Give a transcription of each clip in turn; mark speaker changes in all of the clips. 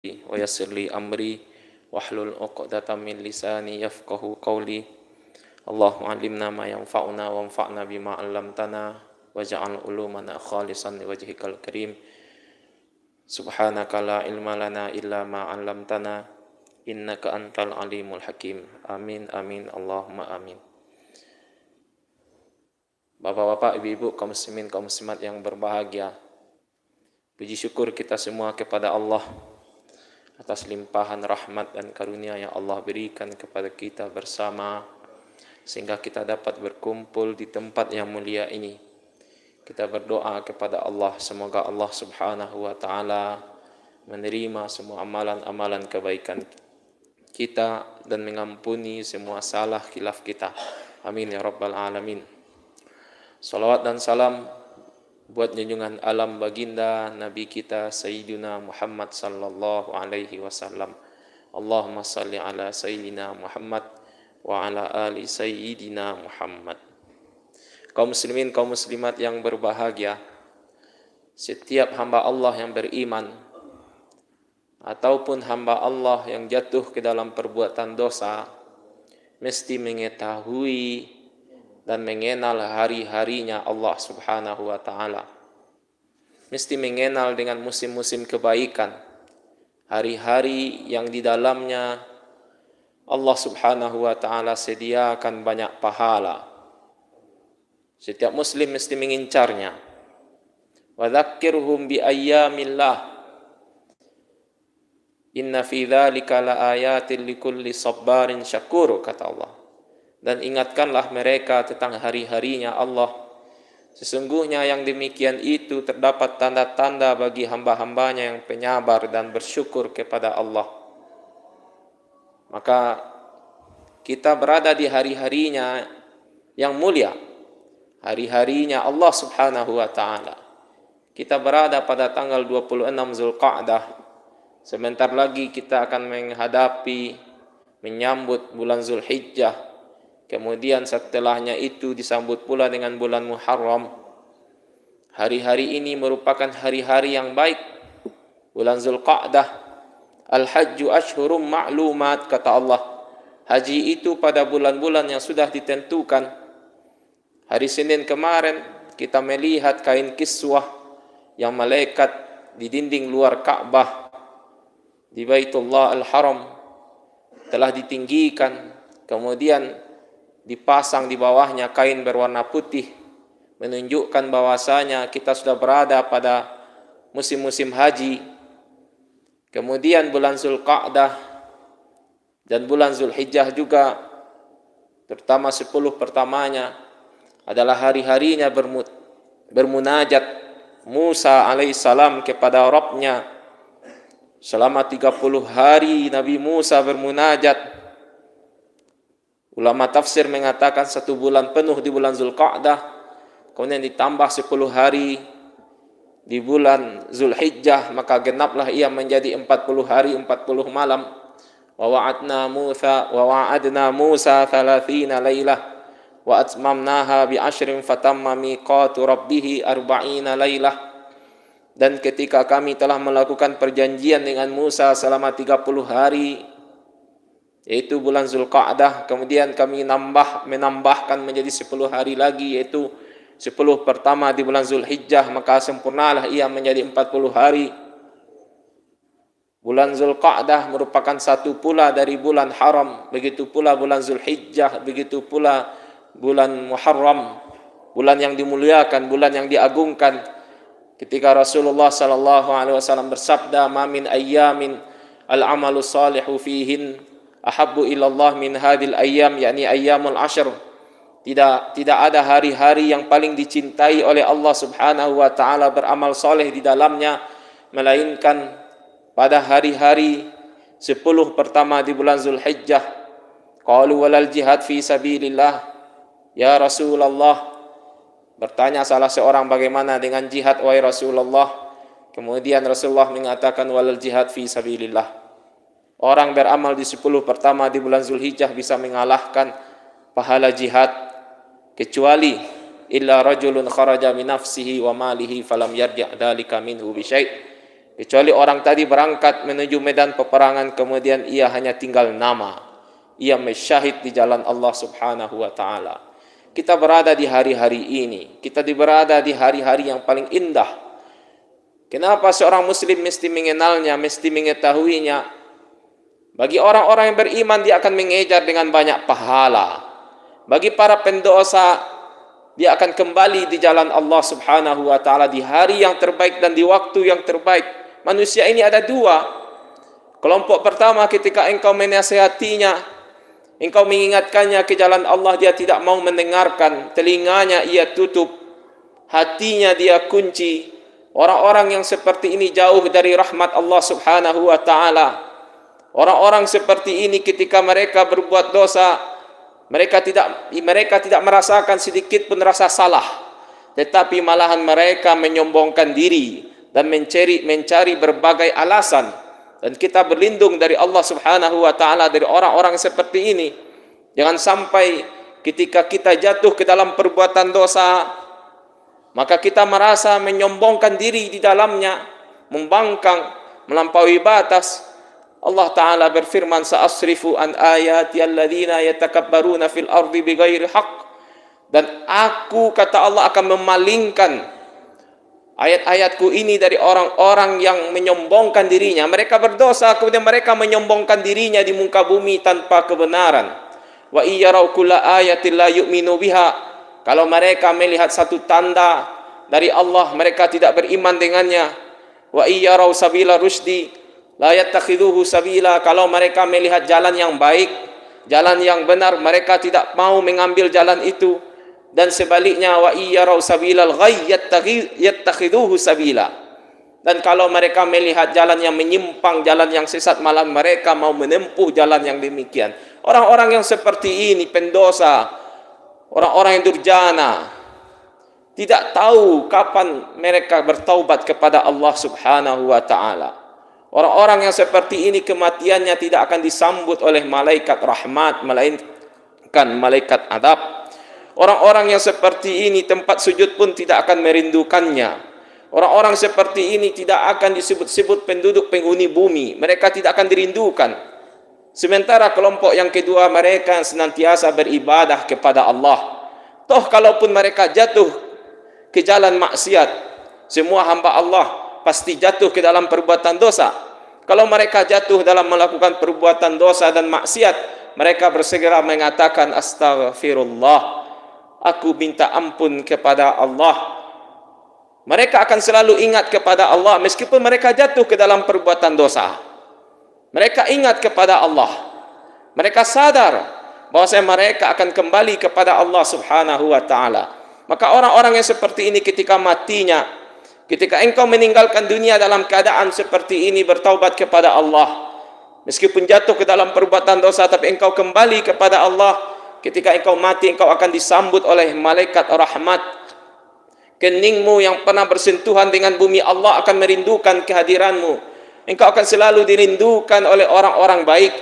Speaker 1: wa yassir li amri wahlul 'uqdatam min lisani yafqahu qawli. Allahumma 'allimna ma yanfa'una wanfa'na bima 'allamtana waj'al ulumana khalisan liwajhikal karim. Subhanaka la ilma lana illa ma 'allamtana innaka antal alimul hakim. Amin amin Allahumma amin. Bapak-bapak, ibu-ibu, kaum muslimin, kaum muslimat yang berbahagia, puji syukur kita semua kepada Allah atas limpahan rahmat dan karunia yang Allah berikan kepada kita bersama, sehingga kita dapat berkumpul di tempat yang mulia ini. Kita berdoa kepada Allah, semoga Allah subhanahu wa ta'ala menerima semua amalan-amalan kebaikan kita dan mengampuni semua salah khilaf kita. Amin ya rabbal alamin. Salawat dan salam buat junjungan alam baginda Nabi kita Sayyidina Muhammad sallallahu alaihi wasallam. Allahumma salli ala Sayyidina Muhammad wa ala ali Sayyidina Muhammad. Kaum muslimin, kaum muslimat yang berbahagia, setiap hamba Allah yang beriman ataupun hamba Allah yang jatuh ke dalam perbuatan dosa mesti mengetahui dan mengenal hari-harinya Allah subhanahu wa ta'ala. Mesti mengenal dengan musim-musim kebaikan, hari-hari yang di dalamnya Allah subhanahu wa ta'ala sediakan banyak pahala. Setiap muslim mesti mengincarnya. Wa dzakkirhum bi ayyamillah inna fi dzalika la ayatin likulli sabbarin syakur, kata Allah. Dan ingatkanlah mereka tentang hari-harinya Allah. Sesungguhnya yang demikian itu terdapat tanda-tanda bagi hamba-hambanya yang penyabar dan bersyukur kepada Allah. Maka kita berada di hari-harinya yang mulia, hari-harinya Allah subhanahu wa ta'ala. Kita berada pada tanggal 26 Zulqa'dah. Sebentar lagi kita akan menyambut bulan Zulhijjah. Kemudian setelahnya itu disambut pula dengan bulan Muharram. Hari-hari ini merupakan hari-hari yang baik. Bulan Zulqa'dah. Al-hajju ashhurum ma'lumat, kata Allah. Haji itu pada bulan-bulan yang sudah ditentukan. Hari Senin kemarin kita melihat kain kiswah yang malaikat di dinding luar Ka'bah di Baitullah Al-Haram telah ditinggikan. Kemudian dipasang di bawahnya kain berwarna putih, menunjukkan bahwasanya kita sudah berada pada musim-musim haji. Kemudian bulan Zulqa'dah dan bulan Zulhijjah juga, terutama 10 pertamanya adalah hari-harinya bermunajat Musa alaihissalam kepada Rabbnya. Selama 30 hari Nabi Musa bermunajat. Ulama tafsir mengatakan 1 bulan penuh di bulan Zulqa'dah, kemudian ditambah 10 hari di bulan Zulhijjah, maka genaplah ia menjadi 40 hari 40 malam. Wa wa'adna Musa 30 lailah wa atmamnaha bi 'ashrin fatamma miqatu rabbih 40 lailah. Dan ketika kami telah melakukan perjanjian dengan Musa selama 30 hari, yaitu bulan Zulqa'dah, kemudian kami menambahkan menjadi 10 hari lagi, yaitu 10 pertama di bulan Zulhijjah, maka sempurnalah ia menjadi 40 hari. Bulan Zulqa'dah merupakan satu pula dari bulan haram, begitu pula bulan Zulhijjah, begitu pula bulan Muharram, bulan yang dimuliakan, bulan yang diagungkan. Ketika Rasulullah sallallahu alaihi wasallam bersabda, "Ma min ayyamin al-amalu salihu fihin ahabbu ilallah min hadhil ayyam," yakni ayyamul ashr. Tidak ada hari-hari yang paling dicintai oleh Allah subhanahu wa ta'ala beramal soleh di dalamnya, melainkan pada hari-hari 10 pertama di bulan Zulhijjah. Qalu walal jihad fi sabilillah, ya Rasulullah. Bertanya salah seorang, bagaimana dengan jihad wahai Rasulullah? Kemudian Rasulullah mengatakan walal jihad fi sabilillah. Orang beramal di 10 pertama di bulan Zulhijjah bisa mengalahkan pahala jihad, kecuali illa rajulun kharaja min nafsihi wa malihi falam yarji' dzalika minhu bi syai', Kecuali orang tadi berangkat menuju medan peperangan, kemudian ia hanya tinggal nama. Ia mensyahid di jalan Allah Subhanahu wa Ta'ala. Kita berada di hari-hari ini. Kita berada di hari-hari yang paling indah. Kenapa seorang Muslim mesti mengenalnya, mesti mengetahuinya? Bagi orang-orang yang beriman, dia akan mengejar dengan banyak pahala. Bagi para pendosa, dia akan kembali di jalan Allah Subhanahu wa Ta'ala di hari yang terbaik dan di waktu yang terbaik. Manusia ini ada dua. Kelompok pertama, ketika engkau menasihatinya, engkau mengingatkannya ke jalan Allah, dia tidak mau mendengarkan. Telinganya ia tutup, hatinya dia kunci. Orang-orang yang seperti ini jauh dari rahmat Allah Subhanahu wa Ta'ala. Orang-orang seperti ini ketika mereka berbuat dosa, mereka tidak merasakan sedikit pun rasa salah, tetapi malahan mereka menyombongkan diri dan mencari berbagai alasan. Dan kita berlindung dari Allah Subhanahu wa Ta'ala dari orang-orang seperti ini. Jangan sampai ketika kita jatuh ke dalam perbuatan dosa, maka kita merasa menyombongkan diri di dalamnya, membangkang, melampaui batas. Allah Ta'ala berfirman, sa'asrifu an ayati alladzina yatakabbaruna fil ardi bighairi haqq. Dan aku, kata Allah, akan memalingkan ayat-ayatku ini dari orang-orang yang menyombongkan dirinya. Mereka berdosa, kemudian mereka menyombongkan dirinya di muka bumi tanpa kebenaran. Wa iyarau kulla ayatin la yu'minu biha. Kalau mereka melihat satu tanda dari Allah, mereka tidak beriman dengannya. Wa iyarau sabila rusdi la yattakhiduhu sabila. Kalau mereka melihat jalan yang baik, jalan yang benar, mereka tidak mau mengambil jalan itu. Dan sebaliknya, wa iyarau sabilal ghayy yattakhiduhu sabila. Dan kalau mereka melihat jalan yang menyimpang, jalan yang sesat, malah mereka mau menempuh jalan yang demikian. Orang-orang yang seperti ini, pendosa, orang-orang yang durjana, tidak tahu kapan mereka bertaubat kepada Allah Subhanahu wa Ta'ala. Orang-orang yang seperti ini kematiannya tidak akan disambut oleh malaikat rahmat, melainkan malaikat adab. Orang-orang yang seperti ini tempat sujud pun tidak akan merindukannya. Orang-orang seperti ini tidak akan disebut-sebut penduduk penghuni bumi. Mereka tidak akan dirindukan. Sementara kelompok yang kedua, mereka yang senantiasa beribadah kepada Allah. Toh kalaupun mereka jatuh ke jalan maksiat, semua hamba Allah pasti jatuh ke dalam perbuatan dosa. Kalau mereka jatuh dalam melakukan perbuatan dosa dan maksiat, mereka bersegera mengatakan astaghfirullah, aku minta ampun kepada Allah. Mereka akan selalu ingat kepada Allah meskipun mereka jatuh ke dalam perbuatan dosa. Mereka ingat kepada Allah. Mereka sadar bahwasanya mereka akan kembali kepada Allah Subhanahu wa Ta'ala. Maka orang-orang yang seperti ini ketika matinya, ketika engkau meninggalkan dunia dalam keadaan seperti ini, bertaubat kepada Allah, meskipun jatuh ke dalam perbuatan dosa, tapi engkau kembali kepada Allah, ketika engkau mati, engkau akan disambut oleh malaikat rahmat. Keningmu yang pernah bersentuhan dengan bumi, Allah akan merindukan kehadiranmu. Engkau akan selalu dirindukan oleh orang-orang baik.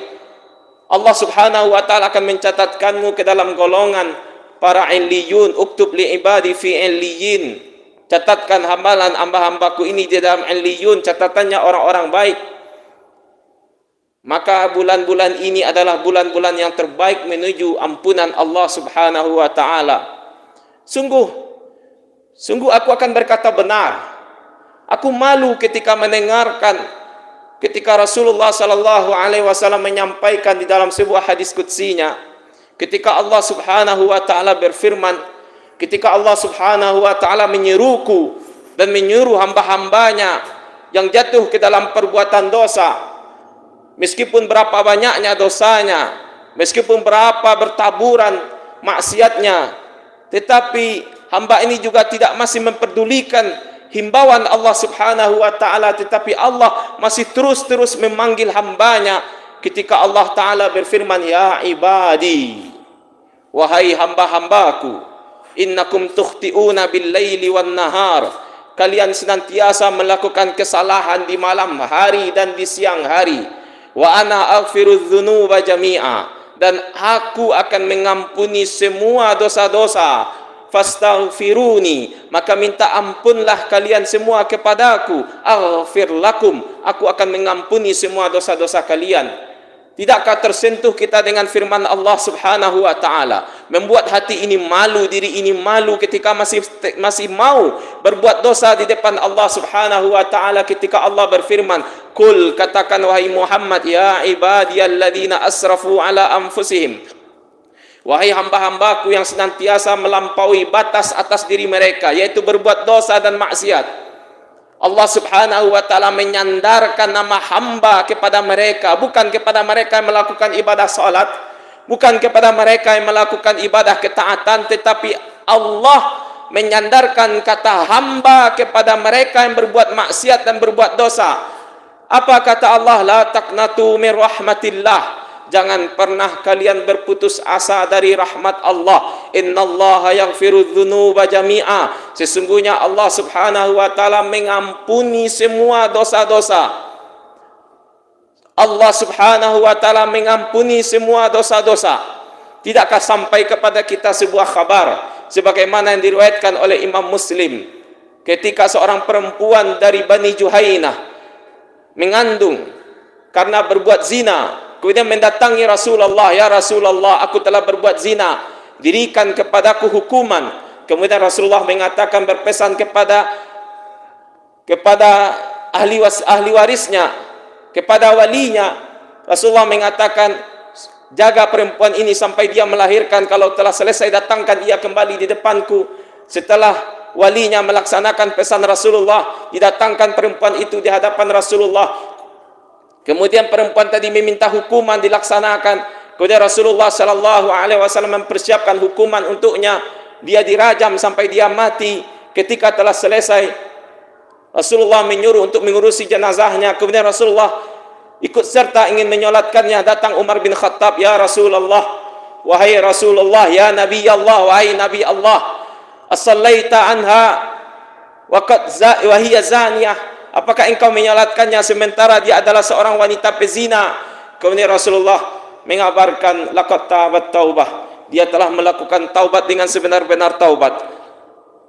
Speaker 1: Allah Subhanahu wa Ta'ala akan mencatatkanmu ke dalam golongan para illiyun. Uktub li ibadi fi illiyin. Catatkan hambalan hamba-hambaku ini di dalam illiyun, catatannya orang-orang baik. Maka bulan-bulan ini adalah bulan-bulan yang terbaik menuju ampunan Allah Subhanahu wa Ta'ala. Sungguh aku akan berkata benar. Aku malu ketika mendengarkan ketika Rasulullah sallallahu alaihi wasallam menyampaikan di dalam sebuah hadis qudsinya, ketika Allah Subhanahu wa Ta'ala berfirman, ketika Allah Subhanahu wa Ta'ala menyeruku dan menyuruh hamba-hambanya yang jatuh ke dalam perbuatan dosa, meskipun berapa banyaknya dosanya, meskipun berapa bertaburan maksiatnya, tetapi hamba ini juga tidak masih memperdulikan himbauan Allah Subhanahu wa Ta'ala, tetapi Allah masih terus-terus memanggil hambanya ketika Allah Ta'ala berfirman, ya ibadi, wahai hamba-hambaku, innakum tukhti'una bil laili wan nahar, kalian senantiasa melakukan kesalahan di malam hari dan di siang hari. Wa ana aghfiru dzunuba jami'a, dan aku akan mengampuni semua dosa-dosa. fastaghfiruni, maka minta ampunlah kalian semua kepadaku, aghfir lakum, aku akan mengampuni semua dosa-dosa kalian. Tidakkah tersentuh kita dengan firman Allah Subhanahu wa taala, membuat hati ini malu, diri ini malu ketika masih mau berbuat dosa di depan Allah Subhanahu wa taala, ketika Allah berfirman, "Qul," katakan wahai Muhammad, "ya ibadiyalladzina asrafu ala anfusihim," wahai hamba-hambaku yang senantiasa melampaui batas atas diri mereka, yaitu berbuat dosa dan maksiat. Allah Subhanahu wa taala menyandarkan nama hamba kepada mereka, bukan kepada mereka yang melakukan ibadah salat, bukan kepada mereka yang melakukan ibadah ketaatan, tetapi Allah menyandarkan kata hamba kepada mereka yang berbuat maksiat dan berbuat dosa. Apa kata Allah? La taqnatu min rahmatillah, jangan pernah kalian berputus asa dari rahmat Allah. Innallaha yaghfiru dzunuba jami'a, sesungguhnya Allah Subhanahu wa taala mengampuni semua dosa-dosa. Allah Subhanahu wa taala mengampuni semua dosa-dosa. Tidakkah sampai kepada kita sebuah kabar sebagaimana yang diriwayatkan oleh Imam Muslim, ketika seorang perempuan dari Bani Juhainah mengandung karena berbuat zina, kemudian mendatangi Rasulullah, "Ya Rasulullah, aku telah berbuat zina, dirikan kepadaku hukuman." Kemudian Rasulullah mengatakan, berpesan kepada ahli warisnya, kepada walinya. Rasulullah mengatakan, jaga perempuan ini sampai dia melahirkan. Kalau telah selesai, datangkan ia kembali di depanku. Setelah walinya melaksanakan pesan Rasulullah, didatangkan perempuan itu di hadapan Rasulullah. Kemudian perempuan tadi meminta hukuman dilaksanakan. Kemudian Rasulullah sallallahu alaihi wasallam mempersiapkan hukuman untuknya. Dia dirajam sampai dia mati. Ketika telah selesai, Rasulullah menyuruh untuk mengurusi jenazahnya. Kemudian Rasulullah ikut serta ingin menyolatkannya. Datang Umar bin Khattab, "Ya Rasulullah, wahai Rasulullah, ya Nabi Allah, wahai Nabi Allah, as-sallaita anha wa hiya zaniyah, apakah engkau menyolatkannya sementara dia adalah seorang wanita pezina?" Kemudian Rasulullah mengabarkan, "Laqad tabat taubah," dia telah melakukan taubat dengan sebenar-benar taubat.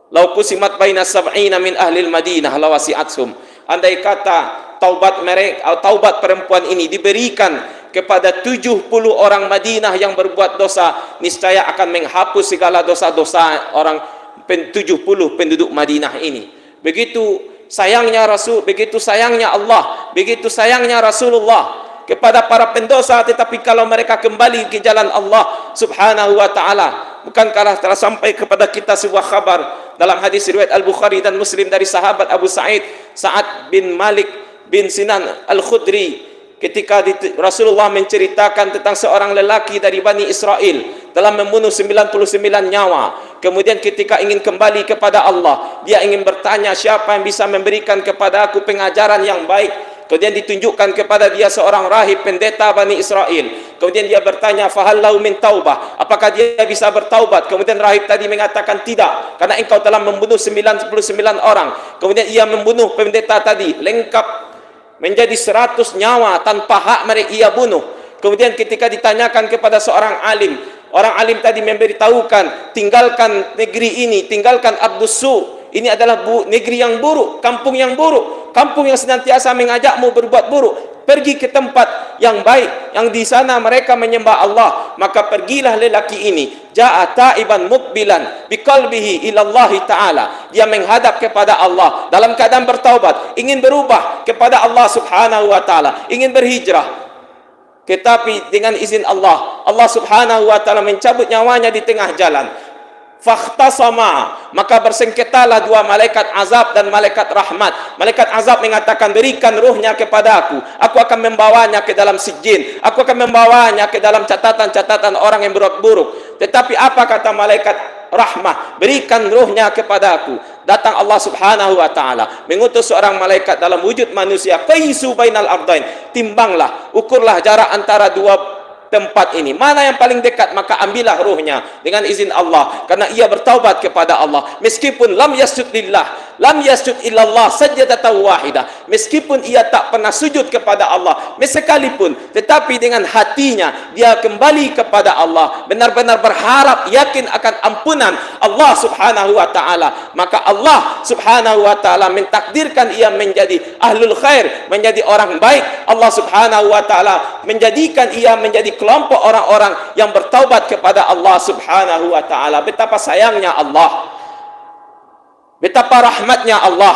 Speaker 1: "Lau qusimat baina sab'ina min ahli Madinah lawasi'athum," andai kata taubat mereka, taubat perempuan ini diberikan kepada 70 orang Madinah yang berbuat dosa, niscaya akan menghapus segala dosa-dosa orang 70 penduduk Madinah ini. Begitu sayangnya Rasul, begitu sayangnya Allah, begitu sayangnya Rasulullah kepada para pendosa. Tetapi kalau mereka kembali ke jalan Allah Subhanahu wa taala, bukankah telah sampai kepada kita sebuah kabar dalam hadis riwayat Al-Bukhari dan Muslim dari sahabat Abu Sa'id, Sa'ad bin Malik bin Sinan Al-Khudri, ketika Rasulullah menceritakan tentang seorang lelaki dari Bani Israel telah membunuh 99 nyawa. Kemudian ketika ingin kembali kepada Allah, dia ingin bertanya, siapa yang bisa memberikan kepada aku pengajaran yang baik? Kemudian ditunjukkan kepada dia seorang rahib pendeta Bani Israel. Kemudian dia bertanya, "Fahallau min taubah?" apakah dia bisa bertaubat? Kemudian rahib tadi mengatakan, "Tidak, karena engkau telah membunuh 99 orang." Kemudian ia membunuh pendeta tadi, lengkap menjadi 100 nyawa tanpa hak mereka ia bunuh. Kemudian ketika ditanyakan kepada seorang alim, orang alim tadi memberitahukan, tinggalkan negeri ini, tinggalkan Abdus Su. Ini adalah negeri yang buruk, kampung yang buruk, kampung yang senantiasa mengajakmu berbuat buruk. Pergi ke tempat yang baik, yang di sana mereka menyembah Allah. Maka pergilah lelaki ini, ja'a ta'iban muqbilan biqalbihi ila Allah Ta'ala. Dia menghadap kepada Allah dalam keadaan bertaubat, ingin berubah kepada Allah Subhanahu wa taala, ingin berhijrah. Tetapi dengan izin Allah, Allah Subhanahu wa taala mencabut nyawanya di tengah jalan. Fakhtasama, maka bersengketalah dua malaikat azab dan malaikat rahmat. Malaikat azab mengatakan, "Berikan ruhnya kepada aku akan membawanya ke dalam sijin, aku akan membawanya ke dalam catatan-catatan orang yang berbuat buruk." Tetapi apa kata malaikat rahmah? "Berikan ruhnya kepada aku." Datang Allah Subhanahu wa taala mengutus seorang malaikat dalam wujud manusia, "Qaisu bainal ardain," timbanglah, ukurlah jarak antara dua tempat ini, mana yang paling dekat, maka ambillah ruhnya dengan izin Allah, karena ia bertaubat kepada Allah meskipun lam yasjud lillah, lam yasjud illallah sajdatan wahidah, meskipun ia tak pernah sujud kepada Allah sekalipun, tetapi dengan hatinya dia kembali kepada Allah, benar-benar berharap yakin akan ampunan Allah Subhanahu wa taala, maka Allah Subhanahu wa taala mentakdirkan ia menjadi ahlul khair, menjadi orang baik. Allah Subhanahu wa taala menjadikan ia menjadi kelompok orang-orang yang bertaubat kepada Allah Subhanahu wa taala. Betapa sayangnya Allah, betapa rahmatnya Allah,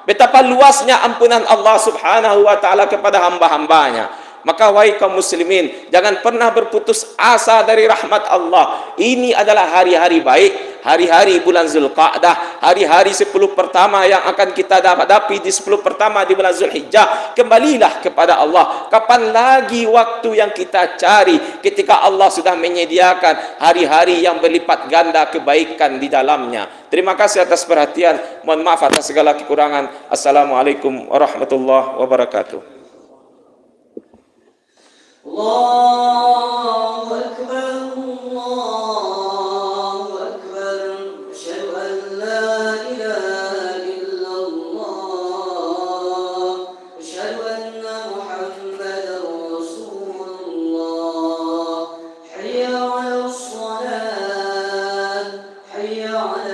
Speaker 1: betapa luasnya ampunan Allah Subhanahu wa taala kepada hamba-hambanya. Maka wahai kaum muslimin, jangan pernah berputus asa dari rahmat Allah. Ini adalah hari-hari baik, hari-hari bulan Zulqa'dah, hari-hari 10 pertama yang akan kita hadapi di 10 pertama di bulan Zulhijjah. Kembalilah kepada Allah. Kapan lagi waktu yang kita cari ketika Allah sudah menyediakan hari-hari yang berlipat ganda kebaikan di dalamnya. Terima kasih atas perhatian. Mohon maaf atas segala kekurangan. Assalamualaikum warahmatullahi wabarakatuh.
Speaker 2: الله أكبر الله أكبر أشهد أن لا إله إلا الله أشهد أن محمدا رسول الله حي على الصلاة حي على